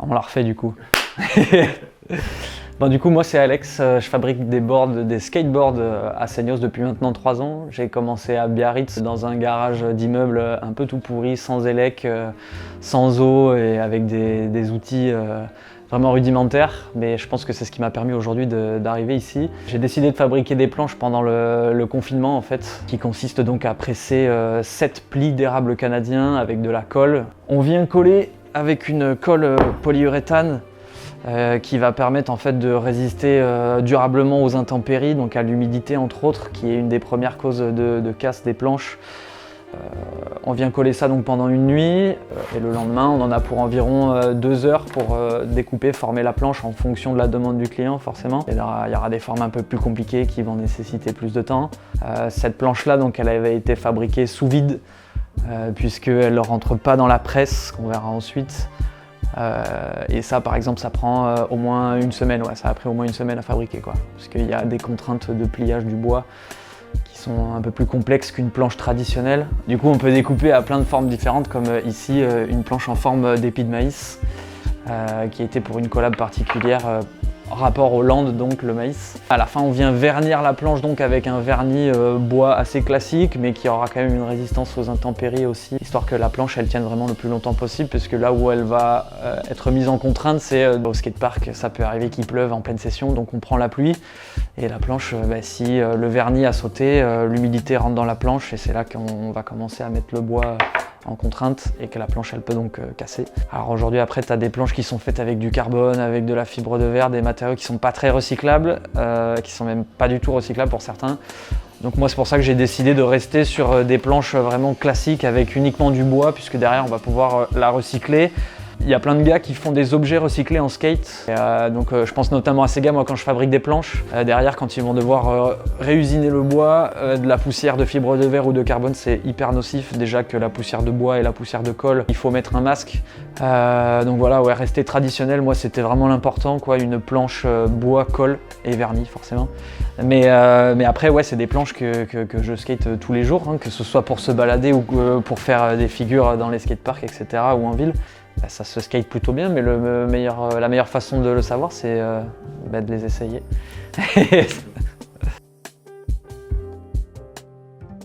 On la refait du coup. Bon, du coup, moi c'est Alex, je fabrique des skateboards à Seignos depuis maintenant 3 ans. J'ai commencé à Biarritz dans un garage d'immeuble un peu tout pourri, sans élec, sans eau et avec des outils vraiment rudimentaires. Mais je pense que c'est ce qui m'a permis aujourd'hui d'arriver ici. J'ai décidé de fabriquer des planches pendant le confinement en fait, qui consiste donc à presser 7 plis d'érable canadien avec de la colle. On vient coller avec une colle polyuréthane qui va permettre en fait de résister durablement aux intempéries, donc à l'humidité entre autres, qui est une des premières causes de casse des planches. On vient coller ça donc pendant une nuit et le lendemain on en a pour environ 2 heures pour découper, former la planche en fonction de la demande du client forcément. Et là, il y aura des formes un peu plus compliquées qui vont nécessiter plus de temps. Cette planche là donc elle avait été fabriquée sous vide puisqu'elle ne rentre pas dans la presse qu'on verra ensuite. Et ça par exemple ça prend au moins une semaine, ouais, ça a pris au moins une semaine à fabriquer quoi. Parce qu'il y a des contraintes de pliage du bois qui sont un peu plus complexes qu'une planche traditionnelle. Du coup on peut découper à plein de formes différentes comme ici une planche en forme d'épi de maïs qui était pour une collab particulière rapport aux Landes, donc le maïs. À la fin on vient vernir la planche donc avec un vernis bois assez classique mais qui aura quand même une résistance aux intempéries aussi, histoire que la planche elle tienne vraiment le plus longtemps possible, puisque là où elle va être mise en contrainte c'est au skatepark, ça peut arriver qu'il pleuve en pleine session, donc on prend la pluie et la planche, si le vernis a sauté, l'humidité rentre dans la planche et c'est là qu'on va commencer à mettre le bois en contrainte et que la planche elle peut donc casser. Alors aujourd'hui après tu as des planches qui sont faites avec du carbone, avec de la fibre de verre, des matériaux qui sont pas très recyclables, qui sont même pas du tout recyclables pour certains. Donc moi c'est pour ça que j'ai décidé de rester sur des planches vraiment classiques avec uniquement du bois, puisque derrière on va pouvoir la recycler. Il y a plein de gars qui font des objets recyclés en skate. Donc je pense notamment à ces gars, moi quand je fabrique des planches, derrière quand ils vont devoir réusiner le bois, de la poussière de fibre de verre ou de carbone c'est hyper nocif. Déjà que la poussière de bois et la poussière de colle, il faut mettre un masque. Donc voilà, ouais, rester traditionnel, moi c'était vraiment l'important quoi, une planche bois, colle et vernis forcément. Mais après ouais c'est des planches que je skate tous les jours, hein, que ce soit pour se balader ou pour faire des figures dans les skateparks etc. ou en ville. Ça se skate plutôt bien, mais la meilleure façon de le savoir, c'est de les essayer.